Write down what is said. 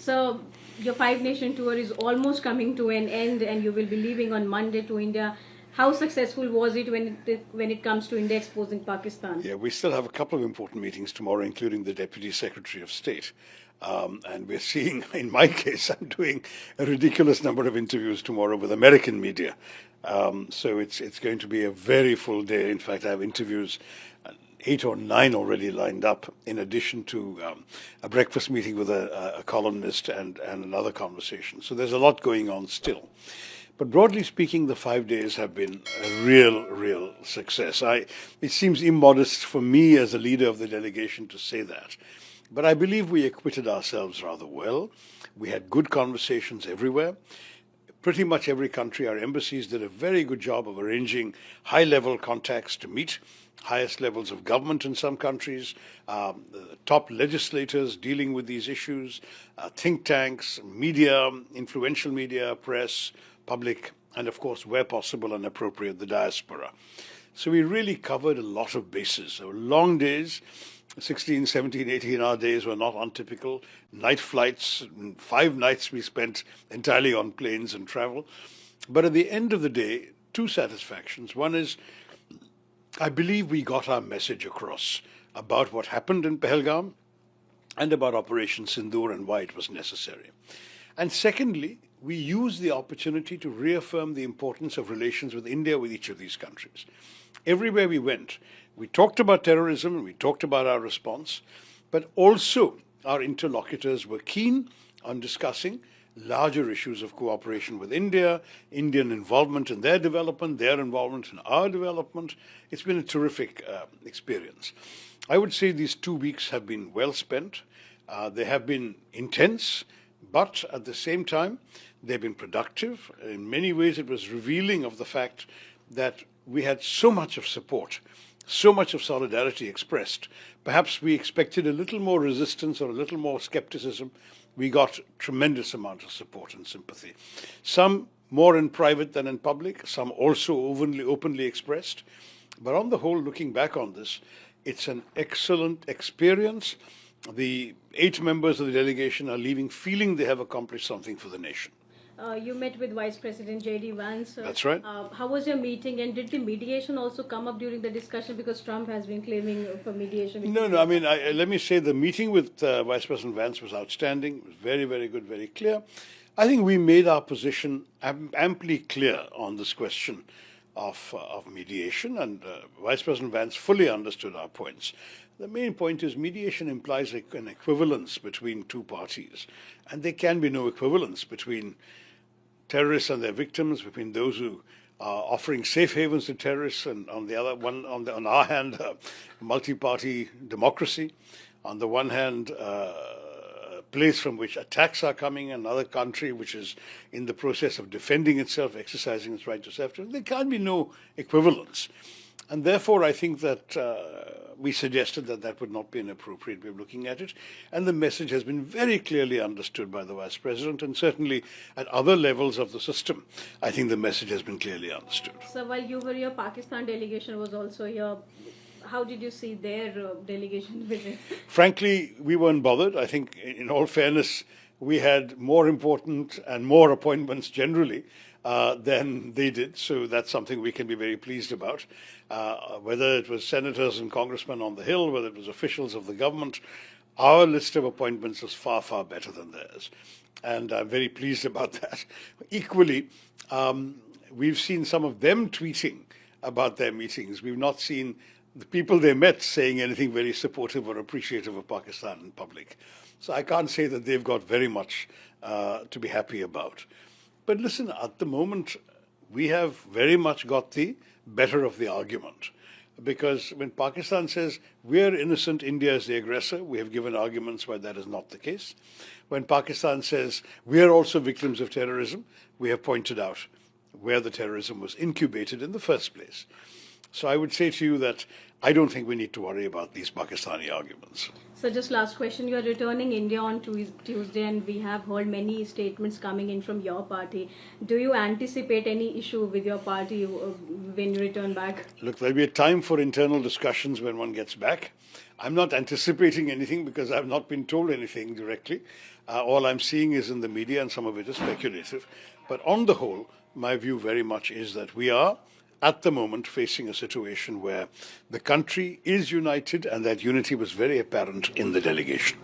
So your Five Nation tour is almost coming to an end, and you will be leaving on Monday to India. How successful was it when it comes to India exposing Pakistan? Yeah, we still have a couple of important meetings tomorrow, including the Deputy Secretary of State. And we're seeing, in my case, I'm doing a ridiculous number of interviews tomorrow with American media. So it's going to be a very full day. In fact, I have interviews, 8 or 9 already lined up, in addition to a breakfast meeting with a columnist and another conversation. So there's a lot going on still. But broadly speaking, the 5 days have been a real success. It seems immodest for me as a leader of the delegation to say that. But I believe we acquitted ourselves rather well. We had good conversations everywhere. Pretty much every country, our embassies did a very good job of arranging high-level contacts to meet highest levels of government in some countries, the top legislators dealing with these issues, think tanks, media, influential media, press, public, and of course, where possible and appropriate, the diaspora. So we really covered a lot of bases. There were long days. 16, 17, 18-hour days were not untypical. Night flights, 5 nights we spent entirely on planes and travel. But at the end of the day, two satisfactions. One is, I believe we got our message across about what happened in Pahalgam and about Operation Sindoor and why it was necessary. And secondly, we used the opportunity to reaffirm the importance of relations with India with each of these countries. Everywhere we went, we talked about terrorism, we talked about our response, but also our interlocutors were keen on discussing larger issues of cooperation with India, Indian involvement in their development, their involvement in our development. It's been a terrific experience. I would say these 2 weeks have been well spent. They have been intense, but at the same time, they've been productive. In many ways, it was revealing of the fact that we had so much of support, so much of solidarity expressed. Perhaps we expected a little more resistance or a little more skepticism. We got tremendous amount of support and sympathy. Some more in private than in public, some also openly expressed. But on the whole, looking back on this, it's an excellent experience. The 8 members of the delegation are leaving feeling they have accomplished something for the nation. You met with Vice President J.D. Vance. That's right. How was your meeting, and did the mediation also come up during the discussion, because Trump has been claiming for mediation? No. I mean, let me say the meeting with Vice President Vance was outstanding. It was very good, very clear. I think we made our position amply clear on this question of mediation, and Vice President Vance fully understood our points. The main point is mediation implies an equivalence between two parties, and there can be no equivalence between terrorists and their victims, between those who are offering safe havens to terrorists, and on the other one, on our hand, multi-party democracy. On the one hand, a place from which attacks are coming, another country which is in the process of defending itself, exercising its right to self-defense. There can be no equivalence. And therefore, I think that we suggested that that would not be an appropriate way of looking at it. And the message has been very clearly understood by the Vice President, and certainly at other levels of the system, I think the message has been clearly understood. So while you were here, Pakistan delegation was also here. How did you see their delegation visit? Frankly, we weren't bothered. I think, in all fairness, we had more important and more appointments generally than they did. So that's something we can be very pleased about. Whether it was senators and congressmen on the Hill, whether it was officials of the government, our list of appointments was far better than theirs. And I'm very pleased about that. Equally, we've seen some of them tweeting about their meetings. We've not seen the people they met saying anything very supportive or appreciative of Pakistan in public. So I can't say that they've got very much to be happy about. But listen, at the moment, we have very much got the better of the argument. Because when Pakistan says we're innocent, India is the aggressor, we have given arguments why that is not the case. When Pakistan says we're also victims of terrorism, we have pointed out where the terrorism was incubated in the first place. So I would say to you that I don't think we need to worry about these Pakistani arguments. So just last question, you are returning India on Tuesday and we have heard many statements coming in from your party. Do you anticipate any issue with your party when you return back? Look, there'll be a time for internal discussions when one gets back. I'm not anticipating anything because I've not been told anything directly. All I'm seeing is in the media, and some of it is speculative. But on the whole, my view very much is that we are, at the moment, facing a situation where the country is united, and that unity was very apparent in the delegation.